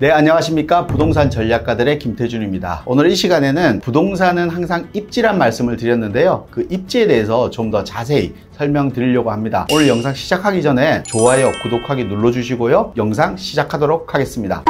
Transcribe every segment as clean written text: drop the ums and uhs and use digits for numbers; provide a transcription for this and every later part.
네, 안녕하십니까. 부동산 전략가들의 김태준입니다. 오늘 이 시간에는 부동산은 항상 입지란 말씀을 드렸는데요. 그 입지에 대해서 좀 더 자세히 설명드리려고 합니다. 오늘 영상 시작하기 전에 좋아요, 구독하기 눌러주시고요. 영상 시작하도록 하겠습니다.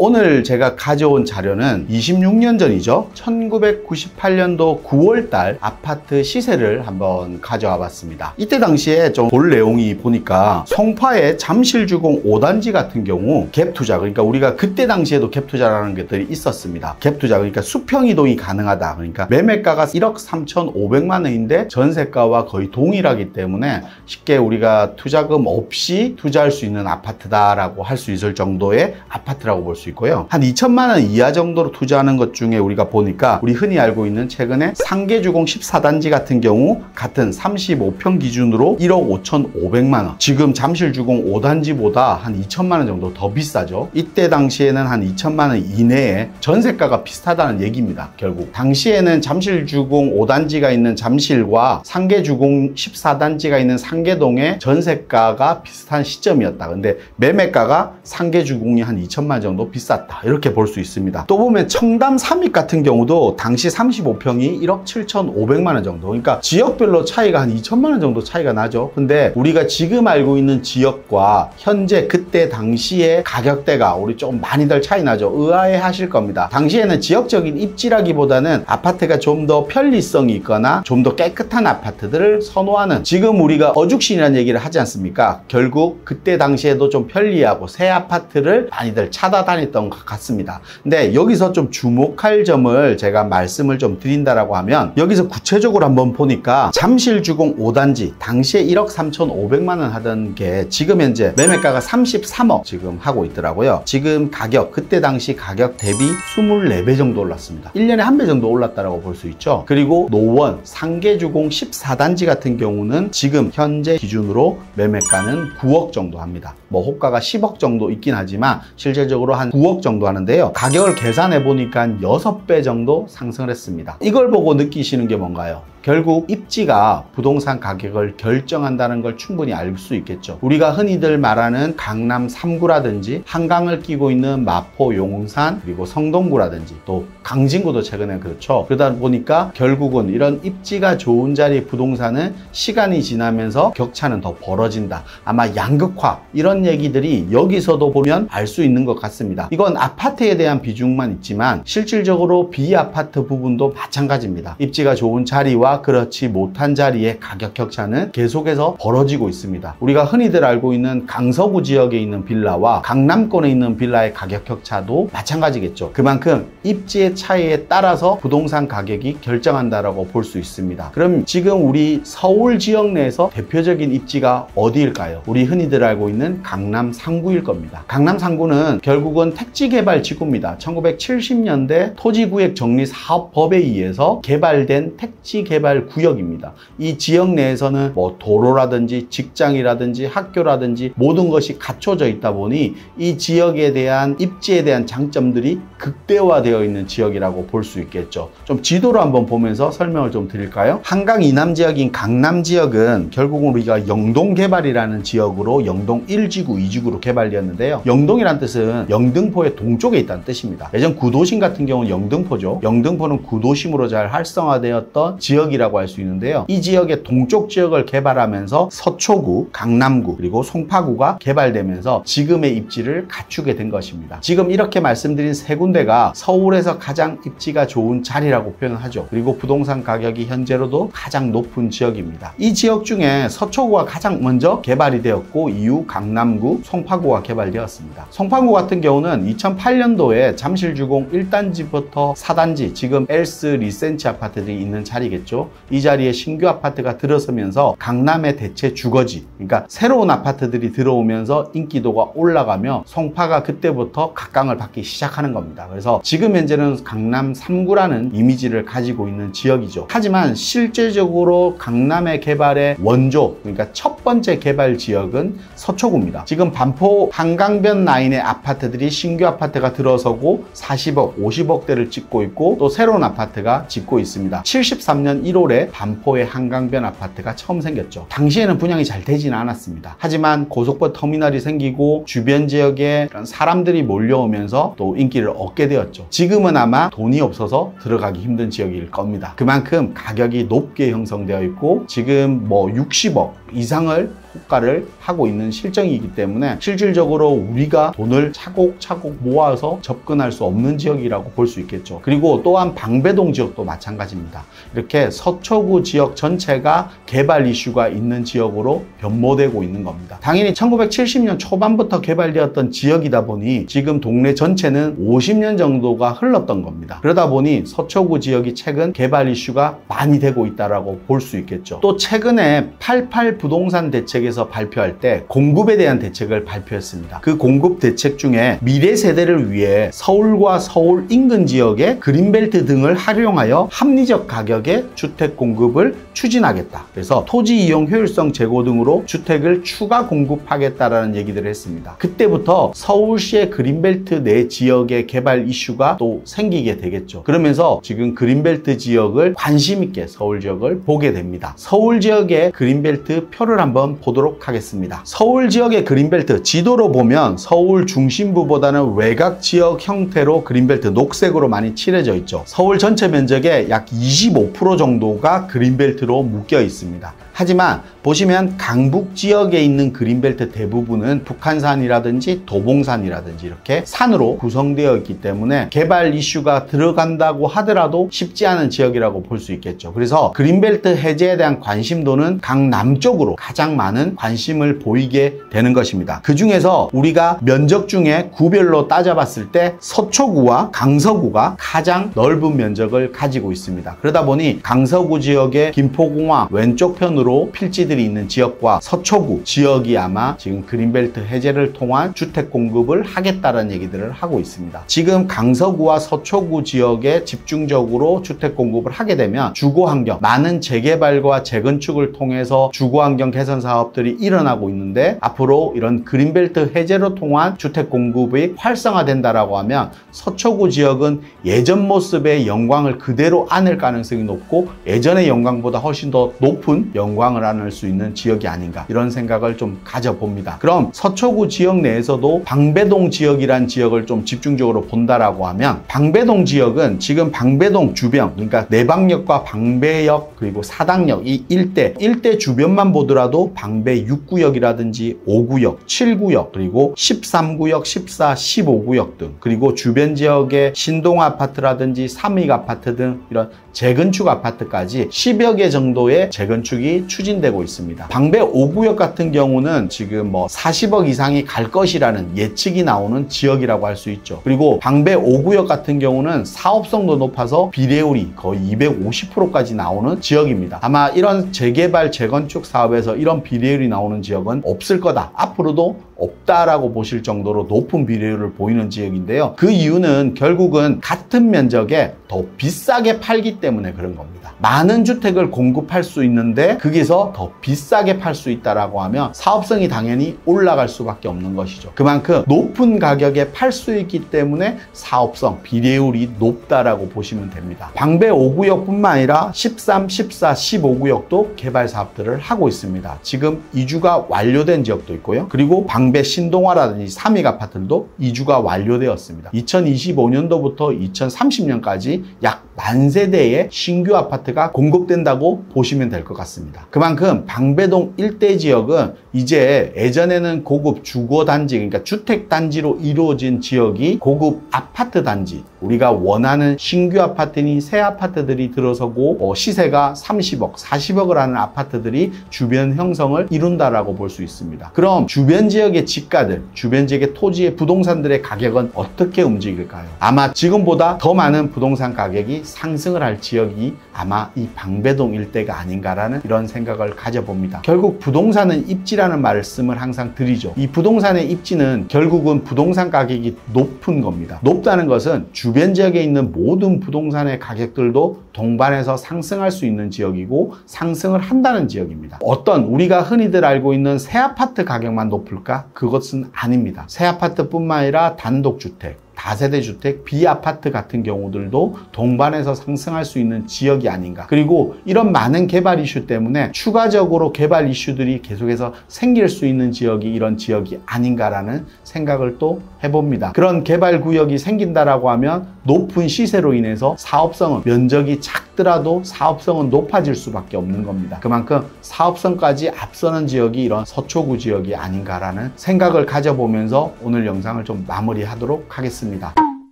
오늘 제가 가져온 자료는 26년 전이죠. 1998년도 9월달 아파트 시세를 한번 가져와 봤습니다. 이때 당시에 좀 볼 내용이 보니까 송파의 잠실주공 5단지 같은 경우 갭투자, 그러니까 우리가 그때 당시에도 갭투자라는 것들이 있었습니다. 갭투자, 그러니까 수평 이동이 가능하다. 그러니까 매매가가 1억 3,500만 원인데 전세가와 거의 동일하기 때문에 쉽게 우리가 투자금 없이 투자할 수 있는 아파트다라고 할 수 있을 정도의 아파트라고 볼 수 있고요. 한 2천만 원 이하 정도로 투자하는 것 중에 우리가 보니까 우리 흔히 알고 있는 최근에 상계주공 14단지 같은 경우 같은 35평 기준으로 1억 5,500만 원. 지금 잠실주공 5단지보다 한 2천만 원 정도 더 비싸죠. 이때 당시에는 한 2천만 원 이내에 전세가가 비슷하다는 얘기입니다. 결국 당시에는 잠실주공 5단지가 있는 잠실과 상계주공 14단지가 있는 상계동의 전세가가 비슷한 시점이었다. 근데 매매가가 상계주공이 한 2천만 원 정도 비쌌다. 이렇게 볼 수 있습니다. 또 보면 청담 삼익 같은 경우도 당시 35평이 1억 7,500만 원 정도. 그러니까 지역별로 차이가 한 2천만 원 정도 차이가 나죠. 근데 우리가 지금 알고 있는 지역과 현재 그때 당시의 가격대가 우리 좀 많이들 차이 나죠. 의아해 하실 겁니다. 당시에는 지역적인 입지라기보다는 아파트가 좀 더 편리성이 있거나 좀 더 깨끗한 아파트들을 선호하는, 지금 우리가 어죽신이라는 얘기를 하지 않습니까? 결국 그때 당시에도 좀 편리하고 새 아파트를 많이들 찾아다녔던 것 같습니다. 근데 여기서 좀 주목할 점을 제가 말씀을 좀 드린다라고 하면, 여기서 구체적으로 한번 보니까 잠실주공 5단지 당시에 1억 3,500만 원 하던 게 지금 현재 매매가가 33억 지금 하고 있더라고요. 지금 가격, 그때 당시 가격 대비 24배 정도 올랐습니다. 1년에 한 배 정도 올랐다라고 볼 수 있죠. 그리고 노원 상계주공 14단지 같은 경우는 지금 현재 기준으로 매매가는 9억 정도 합니다. 뭐 호가가 10억 정도 있긴 하지만 실질적으로 한 9억 정도 하는데요. 가격을 계산해 보니까 6배 정도 상승을 했습니다. 이걸 보고 느끼시는 게 뭔가요? 결국 입지가 부동산 가격을 결정한다는 걸 충분히 알 수 있겠죠. 우리가 흔히들 말하는 강남 3구라든지 한강을 끼고 있는 마포, 용산, 그리고 성동구라든지 또 강진구도 최근에 그렇죠. 그러다 보니까 결국은 이런 입지가 좋은 자리 부동산은 시간이 지나면서 격차는 더 벌어진다. 아마 양극화, 이런 얘기들이 여기서도 보면 알 수 있는 것 같습니다. 이건 아파트에 대한 비중만 있지만 실질적으로 비아파트 부분도 마찬가지입니다. 입지가 좋은 자리와 그렇지 못한 자리의 가격 격차는 계속해서 벌어지고 있습니다. 우리가 흔히들 알고 있는 강서구 지역에 있는 빌라와 강남권에 있는 빌라의 가격 격차도 마찬가지겠죠. 그만큼 입지의 차이에 따라서 부동산 가격이 결정한다라고 볼 수 있습니다. 그럼 지금 우리 서울 지역 내에서 대표적인 입지가 어디일까요? 우리 흔히들 알고 있는 강남 3구일 겁니다. 강남 3구는 결국은 택지개발 지구입니다. 1970년대 토지구역정리사업법에 의해서 개발된 택지개발 구역입니다. 이 지역 내에서는 뭐 도로라든지 직장이라든지 학교라든지 모든 것이 갖춰져 있다 보니 이 지역에 대한 입지에 대한 장점들이 극대화되어 있는 지역이라고 볼 수 있겠죠. 좀 지도로 한번 보면서 설명을 좀 드릴까요? 한강 이남 지역인 강남 지역은 결국은 우리가 영동개발이라는 지역으로 영동 1지구, 2지구로 개발되었는데요. 영동이란 뜻은 영등포의 동쪽에 있다는 뜻입니다. 예전 구도심 같은 경우는 영등포죠. 영등포는 구도심으로 잘 활성화되었던 지역이라고 할 수 있는데요. 이 지역의 동쪽 지역을 개발하면서 서초구, 강남구, 그리고 송파구가 개발되면서 지금의 입지를 갖추게 된 것입니다. 지금 이렇게 말씀드린 세 군데가 서울에서 가장 입지가 좋은 자리라고 표현을 하죠. 그리고 부동산 가격이 현재로도 가장 높은 지역입니다. 이 지역 중에 서초구가 가장 먼저 개발이 되었고 이후 강남구, 송파구가 개발되었습니다. 송파구 같은 경우는 2008년도에 잠실주공 1단지부터 4단지, 지금 엘스 리센치 아파트들이 있는 자리겠죠. 이 자리에 신규 아파트가 들어서면서 강남의 대체 주거지, 그러니까 새로운 아파트들이 들어오면서 인기도가 올라가며 송파가 그때부터 각광을 받기 시작하는 겁니다. 그래서 지금 현재는 강남 3구라는 이미지를 가지고 있는 지역이죠. 하지만 실제적으로 강남의 개발의 원조, 그러니까 첫 번째 개발 지역은 서초구입니다. 지금 반포 한강변 라인의 아파트들이 신규 아파트가 들어서고 40억, 50억대를 찍고 있고 또 새로운 아파트가 짓고 있습니다. 73년 1월에 반포의 한강변 아파트가 처음 생겼죠. 당시에는 분양이 잘 되지는 않았습니다. 하지만 고속버스 터미널이 생기고 주변 지역에 사람들이 몰려오면서 또 인기를 얻게 되었죠. 지금은 아마 돈이 없어서 들어가기 힘든 지역일 겁니다. 그만큼 가격이 높게 형성되어 있고 지금 뭐 60억 이상을 호가를 하고 있는 실정이기 때문에 실질적으로 우리가 돈을 차곡차곡 모아서 접근할 수 없는 지역이라고 볼 수 있겠죠. 그리고 또한 방배동 지역도 마찬가지입니다. 이렇게 서초구 지역 전체가 개발 이슈가 있는 지역으로 변모되고 있는 겁니다. 당연히 1970년 초반부터 개발되었던 지역이다 보니 지금 동네 전체는 50년 정도가 흘렀던 겁니다. 그러다 보니 서초구 지역이 최근 개발 이슈가 많이 되고 있다고 볼 수 있겠죠. 또 최근에 88 부동산 대책에서 발표할 때 공급에 대한 대책을 발표했습니다. 그 공급 대책 중에 미래 세대를 위해 서울과 서울 인근 지역의 그린벨트 등을 활용하여 합리적 가격의 주택 공급을 추진하겠다. 그래서 토지 이용 효율성 제고 등으로 주택을 추가 공급하겠다라는 얘기들을 했습니다. 그때부터 서울시의 그린벨트 내 지역의 개발 이슈가 또 생기게 되겠죠. 그러면서 지금 그린벨트 지역을 관심 있게 서울 지역을 보게 됩니다. 서울 지역의 그린벨트 표를 한번 보도록 하겠습니다. 서울 지역의 그린벨트 지도로 보면 서울 중심부보다는 외곽 지역 형태로 그린벨트 녹색으로 많이 칠해져 있죠. 서울 전체 면적의 약 25% 정도가 그린벨트로 묶여 있습니다. 하지만 보시면 강북 지역에 있는 그린벨트 대부분은 북한산이라든지 도봉산이라든지 이렇게 산으로 구성되어 있기 때문에 개발 이슈가 들어간다고 하더라도 쉽지 않은 지역이라고 볼 수 있겠죠. 그래서 그린벨트 해제에 대한 관심도는 강남쪽으로 가장 많은 관심을 보이게 되는 것입니다. 그 중에서 우리가 면적 중에 구별로 따져봤을 때 서초구와 강서구가 가장 넓은 면적을 가지고 있습니다. 그러다 보니 강서구 지역의 김포공항 왼쪽 편으로 필지들이 있는 지역과 서초구 지역이 아마 지금 그린벨트 해제를 통한 주택 공급을 하겠다는 얘기들을 하고 있습니다. 지금 강서구와 서초구 지역에 집중적으로 주택 공급을 하게 되면 주거환경, 많은 재개발과 재건축을 통해서 주거환경 개선 사업들이 일어나고 있는데 앞으로 이런 그린벨트 해제로 통한 주택 공급이 활성화된다라고 하면 서초구 지역은 예전 모습의 영광을 그대로 안을 가능성이 높고 예전의 영광보다 훨씬 더 높은 영광을 안을 수 있는 지역이 아닌가 이런 생각을 좀 가져봅니다. 그럼 서초구 지역 내에서도 방배동 지역이란 지역을 좀 집중적으로 본다라고 하면 방배동 지역은 지금 방배동 주변 그러니까 내방역과 방배역 그리고 사당역 이 일대 주변만 보더라도 방배 6구역이라든지 5구역, 7구역 그리고 13구역, 14, 15구역 등 그리고 주변 지역의 신동 아파트라든지 삼익 아파트 등 이런 재건축 아파트까지 10여 개 정도의 재건축이 추진되고 있습니다. 방배 5구역 같은 경우는 지금 뭐 40억 이상이 갈 것이라는 예측이 나오는 지역이라고 할 수 있죠. 그리고 방배 5구역 같은 경우는 사업성도 높아서 비례율이 거의 250%까지 나오는 지역입니다. 아마 이런 재개발, 재건축 사업에서 이런 비례율이 나오는 지역은 없을 거다. 앞으로도 없다라고 보실 정도로 높은 비례율을 보이는 지역인데요. 그 이유는 결국은 같은 면적에 더 비싸게 팔기 때문에 그런 겁니다. 많은 주택을 공급할 수 있는데 거기서 더 비싸게 팔 수 있다라고 하면 사업성이 당연히 올라갈 수밖에 없는 것이죠. 그만큼 높은 가격에 팔 수 있기 때문에 사업성, 비례율이 높다라고 보시면 됩니다. 방배 5구역뿐만 아니라 13, 14, 15구역도 개발 사업들을 하고 있습니다. 지금 이주가 완료된 지역도 있고요. 그리고 방배 신동화라든지 삼익 아파트들도 이주가 완료되었습니다. 2025년도부터 2030년까지 약 10,000세대의 신규 아파트가 공급된다고 보시면 될 것 같습니다. 그만큼 방배동 일대 지역은 이제 예전에는 고급 주거단지, 그러니까 주택단지로 이루어진 지역이 고급 아파트 단지, 우리가 원하는 신규 아파트니 새 아파트들이 들어서고 시세가 30억, 40억을 하는 아파트들이 주변 형성을 이룬다라고 볼 수 있습니다. 그럼 주변 지역의 집가들, 주변 지역의 토지의 부동산들의 가격은 어떻게 움직일까요? 아마 지금보다 더 많은 부동산 가격이 상승을 할 지역이 아마 이 방배동 일대가 아닌가라는 이런 생각을 가져봅니다. 결국 부동산은 입지라는 말씀을 항상 드리죠. 이 부동산의 입지는 결국은 부동산 가격이 높은 겁니다. 높다는 것은 주변 지역에 있는 모든 부동산의 가격들도 동반해서 상승할 수 있는 지역이고 상승을 한다는 지역입니다. 어떤 우리가 흔히들 알고 있는 새 아파트 가격만 높을까? 그것은 아닙니다. 새 아파트뿐만 아니라 단독주택, 다세대 주택, 비아파트 같은 경우들도 동반해서 상승할 수 있는 지역이 아닌가. 그리고 이런 많은 개발 이슈 때문에 추가적으로 개발 이슈들이 계속해서 생길 수 있는 지역이 이런 지역이 아닌가라는 생각을 또 해봅니다. 그런 개발 구역이 생긴다라고 하면 높은 시세로 인해서 사업성은, 면적이 작더라도 사업성은 높아질 수밖에 없는 겁니다. 그만큼 사업성까지 앞서는 지역이 이런 서초구 지역이 아닌가라는 생각을 가져보면서 오늘 영상을 좀 마무리하도록 하겠습니다.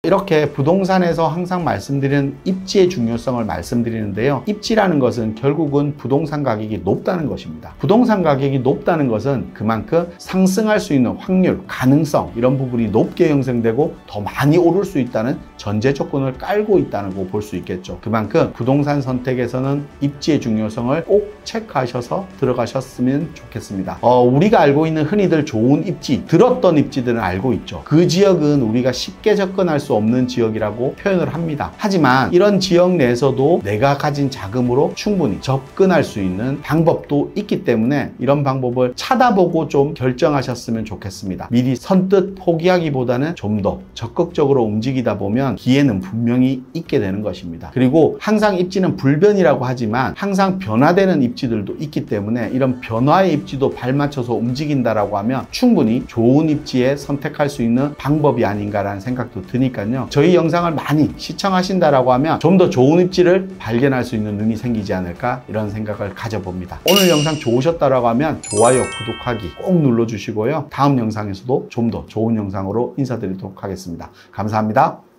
이렇게 부동산에서 항상 말씀드리는 입지의 중요성을 말씀드리는데요. 입지라는 것은 결국은 부동산 가격이 높다는 것입니다. 부동산 가격이 높다는 것은 그만큼 상승할 수 있는 확률, 가능성 이런 부분이 높게 형성되고 더 많이 오를 수 있다는 전제 조건을 깔고 있다는 거 볼 수 있겠죠. 그만큼 부동산 선택에서는 입지의 중요성을 꼭 체크하셔서 들어가셨으면 좋겠습니다. 우리가 알고 있는 흔히들 좋은 입지, 들었던 입지들은 알고 있죠. 그 지역은 우리가 쉽게 접근할 수 없는 지역이라고 표현을 합니다. 하지만 이런 지역 내에서도 내가 가진 자금으로 충분히 접근할 수 있는 방법도 있기 때문에 이런 방법을 찾아보고 좀 결정하셨으면 좋겠습니다. 미리 선뜻 포기하기보다는 좀 더 적극적으로 움직이다 보면 기회는 분명히 있게 되는 것입니다. 그리고 항상 입지는 불변이라고 하지만 항상 변화되는 입지들도 있기 때문에 이런 변화의 입지도 발맞춰서 움직인다라고 하면 충분히 좋은 입지에 선택할 수 있는 방법이 아닌가라는 생각도 드니까요. 저희 영상을 많이 시청하신다라고 하면 좀 더 좋은 입지를 발견할 수 있는 눈이 생기지 않을까 이런 생각을 가져봅니다. 오늘 영상 좋으셨다라고 하면 좋아요, 구독하기 꼭 눌러주시고요. 다음 영상에서도 좀 더 좋은 영상으로 인사드리도록 하겠습니다. 감사합니다.